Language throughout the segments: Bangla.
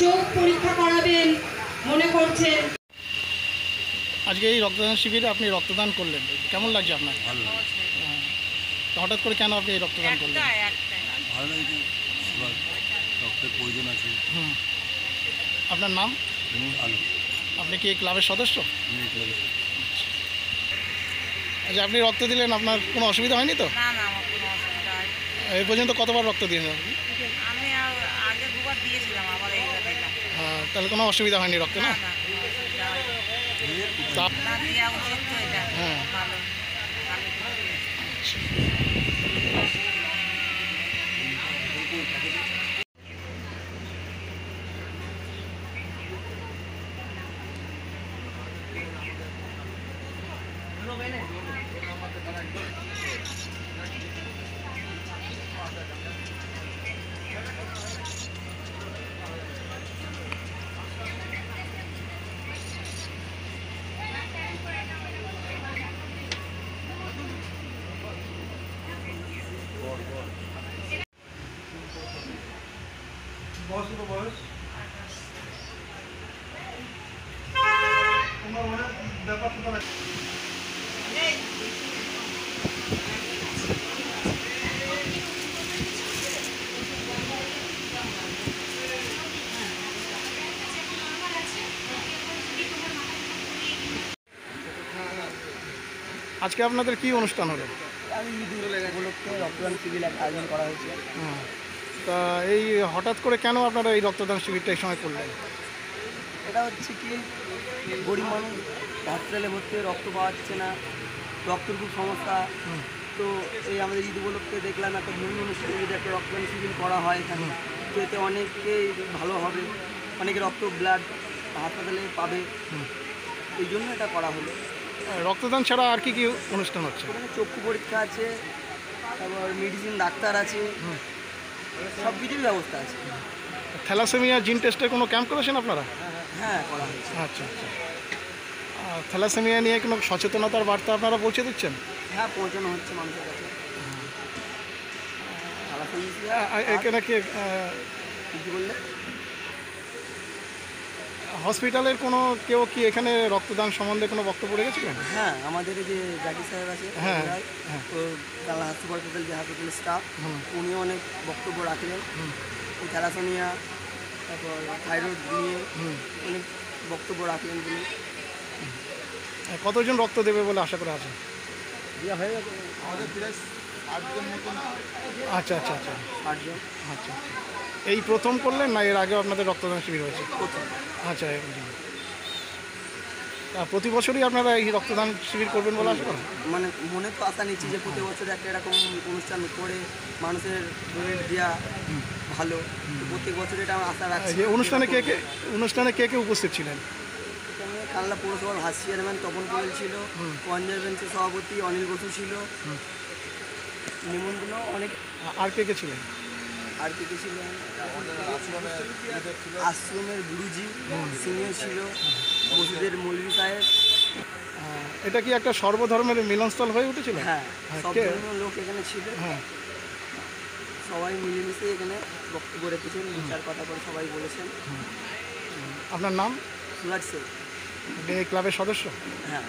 চোখ পরীক্ষা করাবেন মনে করছেন। আজকে এই রক্তদান শিবিরে আপনি রক্তদান করলেন, কেমন লাগছে আপনার? ভালো তো হঠাৎ করে কেন আপনি এই রক্তদান করলেন? ভালো লাগছে, রক্তের প্রয়োজন আছে। আপনার নাম? আলো। আপনি কি এই ক্লাবের সদস্য? আচ্ছা, আপনি রক্ত দিলেন, আপনার কোনো অসুবিধা হয়নি তো? না না, আমার কোনো অসুবিধা হয়নি। এই পর্যন্ত কতবার রক্ত দিয়েছেন আপনি? আমি আগে দুবার দিয়েছিলাম, আবার এইবার দিলাম। তাহলে কোনো অসুবিধা হয়নি রক্ত? না, না না, কোনো অসুবিধা হয়নি। তা না দেওয়া উচিত তো, এটা হ্যাঁ। ভালো। আজকে আপনাদের কি অনুষ্ঠান হলো? আমি ঈদ উপলক্ষে রক্তদান শিবির আয়োজন করা হয়েছে। তা এই হঠাৎ করে কেন আপনারা এই রক্তদান শিবিরটা এই সময় করলেন? এটা হচ্ছে কি, গরিব মানুষ হসপিটালে ভর্তি হয়ে রক্ত পাওয়া যাচ্ছে না, রক্তের খুব সমস্যা। তো এই আমাদের ঈদ উপলক্ষে দেখলাম একটা ধর্মীয় অনুষ্ঠানে যদি একটা রক্তদান শিবির করা হয় এখানে, তো এতে অনেকেই ভালো হবে, অনেকে রক্ত ব্লাড হাসপাতালে পাবে, এই জন্য এটা করা হলো। রক্তদান ছাড়া আর কি কি অনুষ্ঠান হচ্ছে? ওখানে চক্ষু পরীক্ষা আছে, তারপর মেডিসিন ডাক্তার আছে, সব কিছুর ব্যবস্থা আছে। থ্যালাসেমিয়া জিন টেস্টের কোনো ক্যাম্প করেছেন আপনারা? হ্যাঁ, করা হয়েছে। আচ্ছা আচ্ছা। থ্যালাসেমিয়া নিয়ে কোনো সচেতনতার বার্তা আপনারা পৌঁছে দিচ্ছেন? হ্যাঁ, পৌঁছানো হচ্ছে মানুষের কাছে। এখানে কি কিছু বললে? হসপিটালের কোনো কেউ কি এখানে রক্তদান সম্বন্ধে কোনো বক্তব্য রেখেছিলেন? হ্যাঁ, আমাদের যে জাকির সাহেব আছে, হ্যাঁ, তো কালা হাসপাতাল যে হাসপাতালের স্টাফ, উনিও অনেক বক্তব্য রাখলেন। এই থ্যালাসেমিয়া, তারপর থাইরয়েড নিয়ে অনেক বক্তব্য রাখলেন তিনি। কতজন রক্ত দেবে বলে আশা করে আছেন? দেওয়া হয়ে গেছে আমাদের প্রায় 8 জন মতন। আচ্ছা আচ্ছা আচ্ছা 8 জন। আচ্ছা। এই প্রথম করলেন না এর আগেও আপনাদের রক্তদান শিবির হয়েছে? প্রথম। আচ্ছা, প্রতি বছরই আপনারা এই রক্তদান শিবির করবেন বলে আশা করেন? মানে মনে তো আশা নিচ্ছি যে প্রতি বছর একটা এরকম অনুষ্ঠান করে মানুষের ডোনেট দেওয়া ভালো, তো প্রত্যেক বছর এটা আমার আশা রাখছি। যে অনুষ্ঠানে কে কে উপস্থিত ছিলেন? এখানে কালনা পৌরসভার ভাইস চেয়ারম্যান তপন কোয়েল ছিল, পঞ্জাব বেঞ্চের সভাপতি অনিল বসু ছিল, নিমন্ত্রণ অনেক। আর কে ছিলেন? আর কে ছিলেন? আশ্রমের গুরুজি সিনিয়র ছিল, মসজিদের মৌলভী সাহেব। এটা কি একটা সর্বধর্মের মিলনস্থল হয়ে উঠেছিল? হ্যাঁ, সব ধরনের লোক এখানে ছিল। হ্যাঁ, সবাই মিলেমিশে এখানে বক্তব্য রেখেছেন, বিচার কথা করে সবাই বলেছেন। আপনার নাম? সুরাজ শেখ। আপনি এই ক্লাবের সদস্য? হ্যাঁ।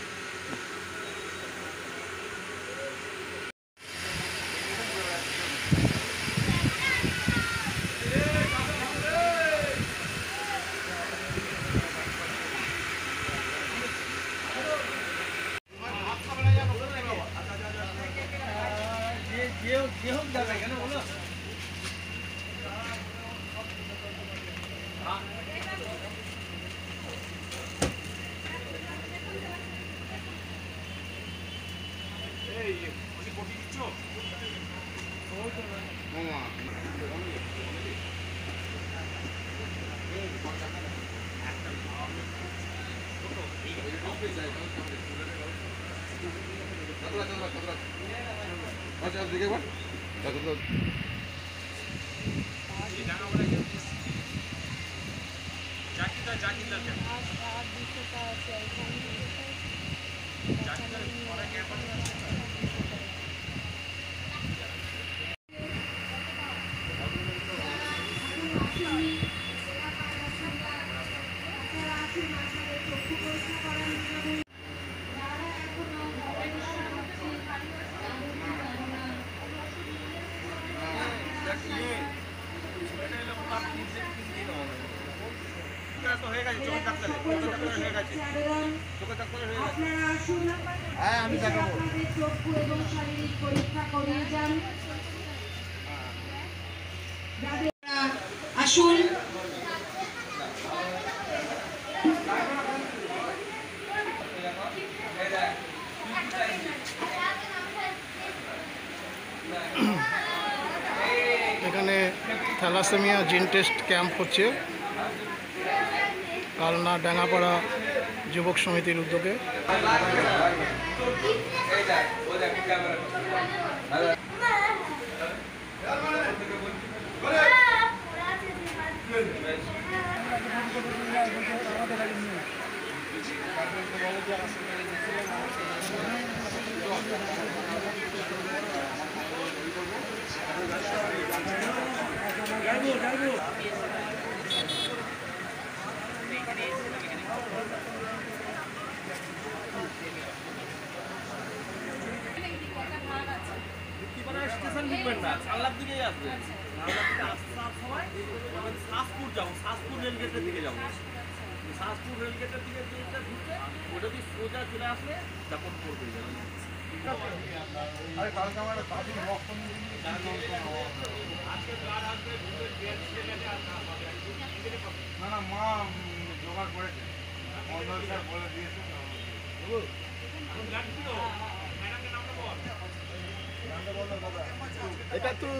আচ্ছা, দেখে একবার আবেদন আপনারা আসুন, এসে আপনাদের চক্ষু এবং শারীরিক পরীক্ষা করিয়ে যান। যাদের আসুন, এখানে থ্যালাসেমিয়া জিন টেস্ট ক্যাম্প হচ্ছে কালনা ডাঙ্গাপাড়া যুবক সমিতির উদ্যোগে। স্টেশন ঢুকবেন না, সাল্লার দিকেই আসবেন। সাল্লার দিকে আসার সময় শাসপুর যাবো, শাসপুর রেলগেটের দিকে যাবো। শাসপুর রেলগেটের দিকে যেটা ঢুকবে ওটা দিয়ে সোজা চলে আসলে তখন পড়বে যাবে। আরে কালকে আমার দাদি মক না না মা জোগাড় করেছে, মন্ডল স্যার বলে দিয়েছে। এটা তো